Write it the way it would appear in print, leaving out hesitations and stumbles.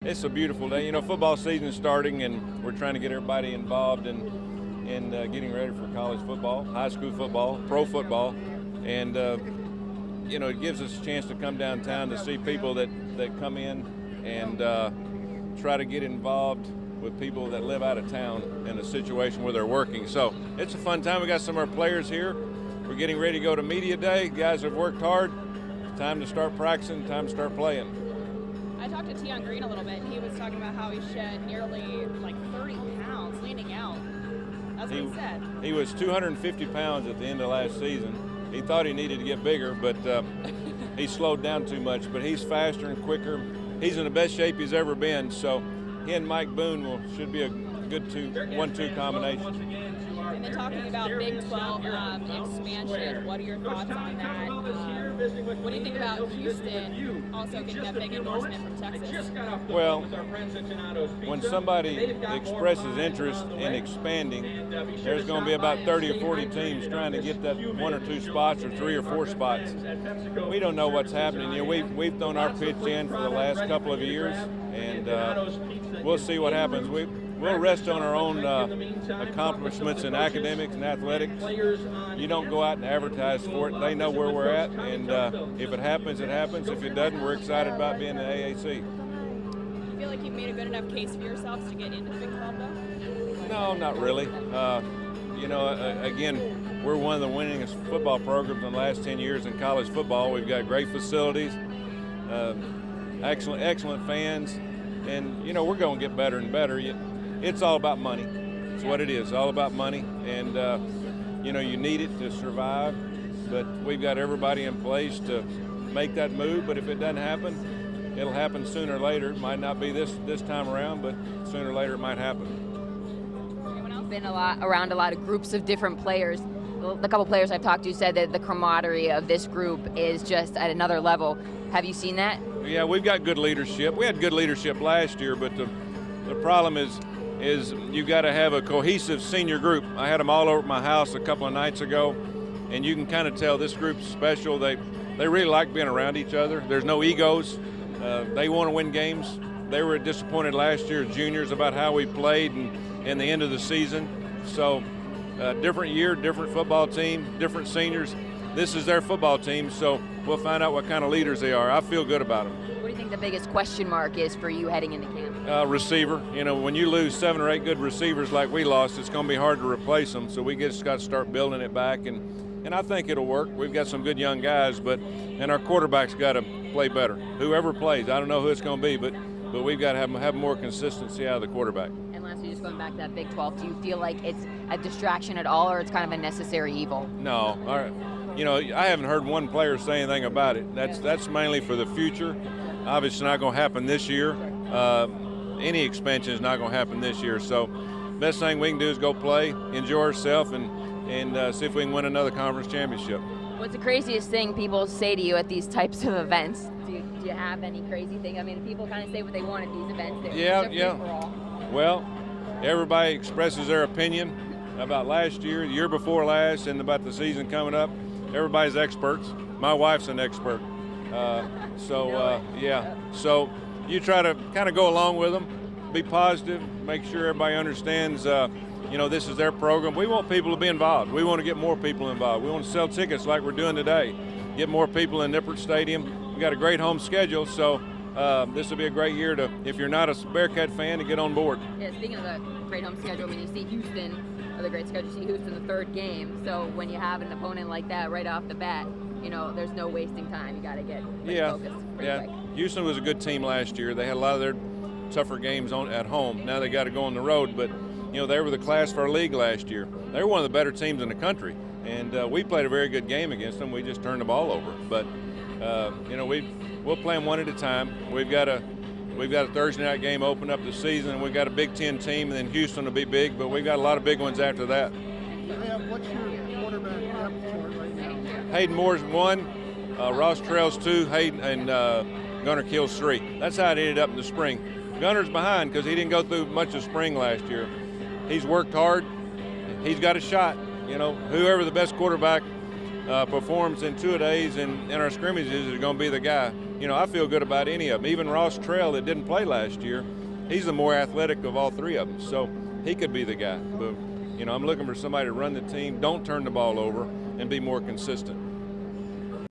It's a beautiful day. You know, football season is starting, and we're trying to get everybody involved in getting ready for college football, high school football, pro football, and you know, it gives us a chance to come downtown to see people that come in and try to get involved with people that live out of town in a situation where they're working. So it's a fun time. We got some of our players here. We're getting ready to go to media day. Guys have worked hard. It's time to start practicing, time to start playing. I talked to Tion Green a little bit, and he was talking about how he shed nearly like 30 pounds leaning out. That's what he said. He was 250 pounds at the end of last season. He thought he needed to get bigger, but he slowed down too much. But he's faster and quicker. He's in the best shape he's ever been. So he and Mike Boone should be a good 1-2 combination. And then talking about Big 12 expansion, what are your thoughts on that? What do you think about Houston also getting that big endorsement from Texas? Well, when somebody expresses interest in expanding, there's going to be about 30 or 40 teams trying to get that 1 or 2 spots or 3 or 4 spots. We don't know what's happening. You know, we've thrown our pitch in for the last couple of years, and we'll see what happens. We'll rest on our own accomplishments in academics and athletics. You don't go out and advertise for it. They know where we're at, and if it happens, it happens. If it doesn't, we're excited about being in the AAC. Do you feel like you've made a good enough case for yourselves to get into the Big 12, though? No, not really. You know, again, we're one of the winningest football programs in the last 10 years in college football. We've got great facilities, excellent fans, and, you know, we're going to get better and better. It's all about money. It's what it is, all about money. And, you know, you need it to survive, but we've got everybody in place to make that move. But if it doesn't happen, it'll happen sooner or later. It might not be this time around, but sooner or later it might happen. Been around a lot of groups of different players. The couple players I've talked to said that the camaraderie of this group is just at another level. Have you seen that? Yeah, we've got good leadership. We had good leadership last year, but the problem is you've got to have a cohesive senior group. I had them all over at my house a couple of nights ago, and you can kind of tell this group's special. They really like being around each other. There's no egos. They want to win games. They were disappointed last year as juniors about how we played and the end of the season. So different year, different football team, different seniors. This is their football team, so we'll find out what kind of leaders they are. I feel good about them. What do you think the biggest question mark is for you heading into camp? Receiver. You know, when you lose 7 or 8 good receivers like we lost, it's going to be hard to replace them. So we just got to start building it back, and I think it'll work. We've got some good young guys, and our quarterback's got to play better. Whoever plays, I don't know who it's going to be, but we've got to have more consistency out of the quarterback. And lastly, just going back to that Big 12, do you feel like it's a distraction at all, or it's kind of a necessary evil? No. All right. You know, I haven't heard one player say anything about it. That's mainly for the future. Obviously not going to happen this year. Any expansion is not going to happen this year. So best thing we can do is go play, enjoy ourselves, and see if we can win another conference championship. What's the craziest thing people say to you at these types of events? Do you have any crazy thing? I mean, people kind of say what they want at these events. Yeah. Well, everybody expresses their opinion about last year, the year before last, and about the season coming up. Everybody's experts. My wife's an expert. Yeah. So you try to kind of go along with them, be positive, make sure everybody understands, you know, this is their program. We want people to be involved. We want to get more people involved. We want to sell tickets like we're doing today, get more people in Nippert Stadium. We got a great home schedule, so this will be a great year to, if you're not a Bearcat fan, to get on board. Yeah, speaking of the great home schedule, I mean, you see Houston, the great schedule, you see Houston the 3rd game. So when you have an opponent like that right off the bat, you know, there's no wasting time. You got to get focused pretty quick. Houston was a good team last year. They had a lot of their tougher games at home. Now they got to go on the road, but you know, they were the class of our league last year. They were one of the better teams in the country, and we played a very good game against them. We just turned the ball over. But you know, we'll play them one at a time. We've got a Thursday night game open up the season, and we've got a Big Ten team, and then Houston will be big, but we've got a lot of big ones after that. What's your quarterback depth chart right now? Hayden Moore's 1, Ross Trail's 2, Hayden and Gunnar Kill's 3. That's how it ended up in the spring. Gunnar's behind because he didn't go through much of spring last year. He's worked hard. He's got a shot. You know, whoever the best quarterback performs in 2 days in our scrimmages is going to be the guy. you know, I feel good about any of them. Even Ross Trail that didn't play last year, he's the more athletic of all three of them. So he could be the guy. But, you know, I'm looking for somebody to run the team, don't turn the ball over, and be more consistent.